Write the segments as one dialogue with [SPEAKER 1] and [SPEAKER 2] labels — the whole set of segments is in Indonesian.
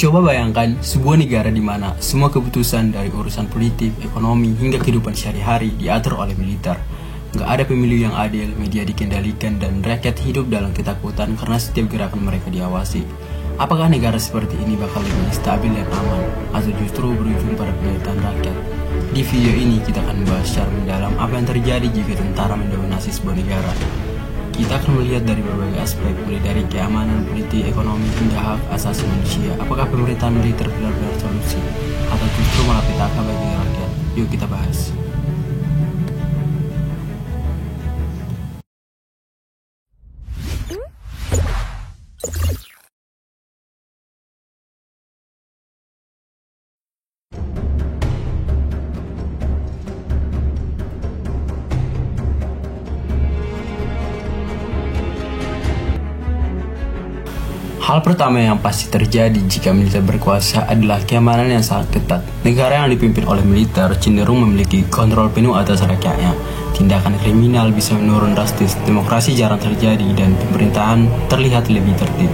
[SPEAKER 1] Coba bayangkan sebuah negara di mana semua keputusan dari urusan politik, ekonomi, hingga kehidupan sehari-hari diatur oleh militer. Nggak ada pemilu yang adil, media dikendalikan, dan rakyat hidup dalam ketakutan karena setiap gerakan mereka diawasi. Apakah negara seperti ini bakal lebih stabil dan aman, atau justru berujung pada penderitaan rakyat? Di video ini kita akan membahas secara mendalam apa yang terjadi jika tentara mendominasi sebuah negara. Kita akan melihat dari berbagai aspek, mulai dari keamanan, politik, ekonomi, hingga hak asasi manusia. Apakah pemerintahan militer benar-benar solusi, atau justru malapetaka bagi rakyat? Yuk kita bahas. Hal pertama yang pasti terjadi jika militer berkuasa adalah keamanan yang sangat ketat. Negara yang dipimpin oleh militer cenderung memiliki kontrol penuh atas rakyatnya. Tindakan kriminal bisa menurun drastis, demokrasi jarang terjadi, dan pemerintahan terlihat lebih tertib.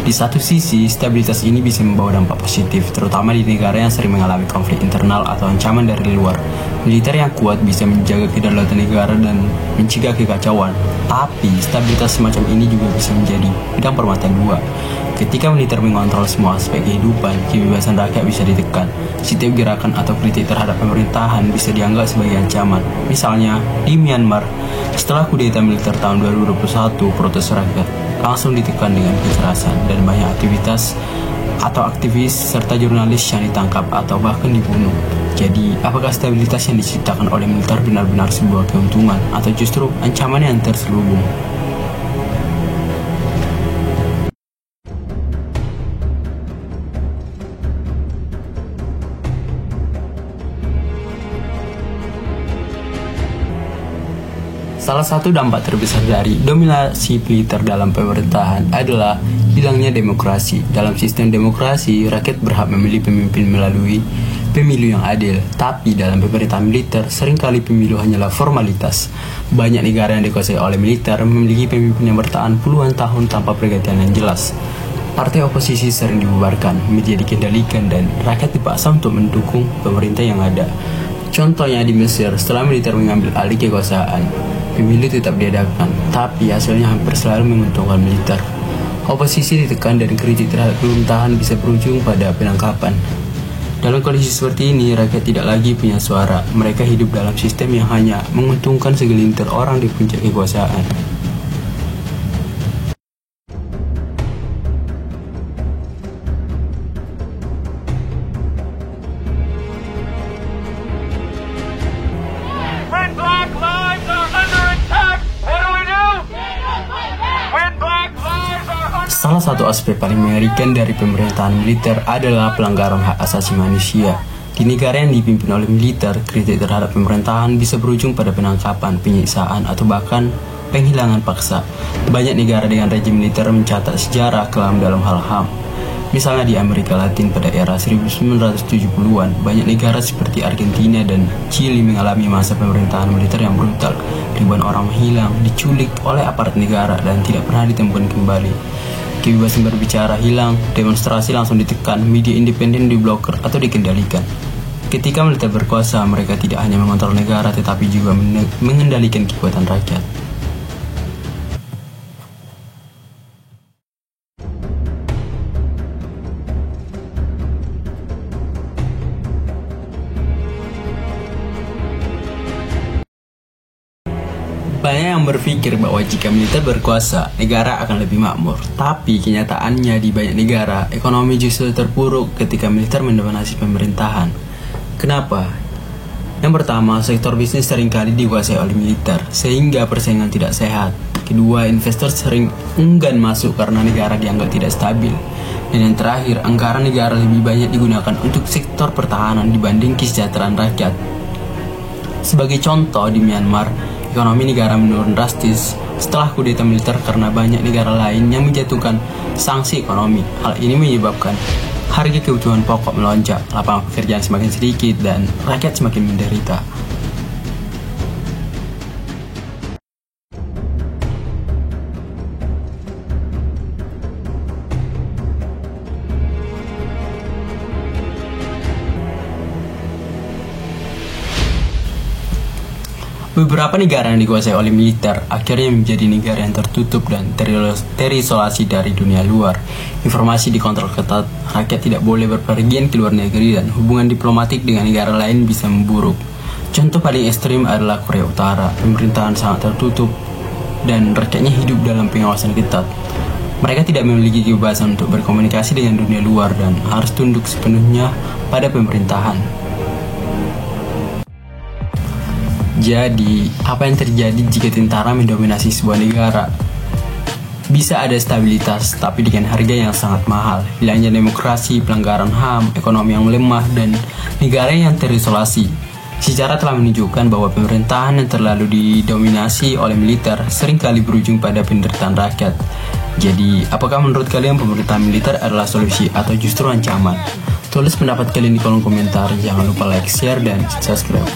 [SPEAKER 1] Di satu sisi, stabilitas ini bisa membawa dampak positif, terutama di negara yang sering mengalami konflik internal atau ancaman dari luar. Militer yang kuat bisa menjaga kedaulatan negara dan mencegah kekacauan. Tapi, stabilitas semacam ini juga bisa menjadi pedang bermata dua. Ketika militer mengontrol semua aspek kehidupan, kebebasan rakyat bisa ditekan. Setiap gerakan atau kritik terhadap pemerintahan bisa dianggap sebagai ancaman. Misalnya, di Myanmar, setelah kudeta militer tahun 2021, protes rakyat langsung ditekan dengan kekerasan, dan banyak aktivis serta jurnalis yang ditangkap atau bahkan dibunuh. Jadi, apakah stabilitas yang diciptakan oleh militer benar-benar sebuah keuntungan atau justru ancaman yang terselubung? Salah satu dampak terbesar dari dominasi militer dalam pemerintahan adalah hilangnya demokrasi. Dalam sistem demokrasi, rakyat berhak memilih pemimpin melalui pemilu yang adil. Tapi dalam pemerintahan militer, seringkali pemilu hanyalah formalitas. Banyak negara yang dikuasai oleh militer memiliki pemimpin yang bertahan puluhan tahun tanpa pergantian yang jelas. Partai oposisi sering dibubarkan, media dikendalikan, dan rakyat dipaksa untuk mendukung pemerintah yang ada. Contohnya di Mesir, setelah militer mengambil alih kekuasaan, pemilu tetap diadakan, tapi hasilnya hampir selalu menguntungkan militer. Oposisi ditekan dan kritik terhadap pemerintahan bisa berujung pada penangkapan. Dalam kondisi seperti ini, rakyat tidak lagi punya suara. Mereka hidup dalam sistem yang hanya menguntungkan segelintir orang di puncak kekuasaan. Salah satu aspek paling mengerikan dari pemerintahan militer adalah pelanggaran hak asasi manusia. Di negara yang dipimpin oleh militer, kritik terhadap pemerintahan bisa berujung pada penangkapan, penyiksaan, atau bahkan penghilangan paksa. Banyak negara dengan rejim militer mencatat sejarah kelam dalam hal HAM. Misalnya di Amerika Latin pada era 1970-an, banyak negara seperti Argentina dan Chili mengalami masa pemerintahan militer yang brutal. Ribuan orang hilang, diculik oleh aparat negara, dan tidak pernah ditemukan kembali. Kebebasan berbicara hilang, demonstrasi langsung ditekan, media independen diblokir atau dikendalikan. Ketika militer berkuasa, mereka tidak hanya mengontrol negara tetapi juga mengendalikan kekuatan rakyat. Banyak yang berpikir bahwa jika militer berkuasa, negara akan lebih makmur. Tapi kenyataannya di banyak negara, ekonomi justru terpuruk ketika militer mendominasi pemerintahan. Kenapa? Yang pertama, sektor bisnis seringkali dikuasai oleh militer, sehingga persaingan tidak sehat. Kedua, investor sering enggan masuk karena negara dianggap tidak stabil. Dan yang terakhir, anggaran negara lebih banyak digunakan untuk sektor pertahanan dibanding kesejahteraan rakyat. Sebagai contoh, di Myanmar, ekonomi negara menurun drastis setelah kudeta militer karena banyak negara lain yang menjatuhkan sanksi ekonomi. Hal ini menyebabkan harga kebutuhan pokok melonjak, lapangan pekerjaan semakin sedikit, dan rakyat semakin menderita. Beberapa negara yang dikuasai oleh militer akhirnya menjadi negara yang tertutup dan terisolasi dari dunia luar. Informasi dikontrol ketat, rakyat tidak boleh berpergian ke luar negeri dan hubungan diplomatik dengan negara lain bisa memburuk. Contoh paling ekstrim adalah Korea Utara, pemerintahan sangat tertutup dan rakyatnya hidup dalam pengawasan ketat. Mereka tidak memiliki kebebasan untuk berkomunikasi dengan dunia luar dan harus tunduk sepenuhnya pada pemerintahan. Jadi, apa yang terjadi jika tentara mendominasi sebuah negara? Bisa ada stabilitas, tapi dengan harga yang sangat mahal. Hilangnya demokrasi, pelanggaran HAM, ekonomi yang lemah, dan negara yang terisolasi. Sejarah telah menunjukkan bahwa pemerintahan yang terlalu didominasi oleh militer seringkali berujung pada penderitaan rakyat. Jadi, apakah menurut kalian pemerintahan militer adalah solusi atau justru ancaman? Tulis pendapat kalian di kolom komentar. Jangan lupa like, share, dan subscribe.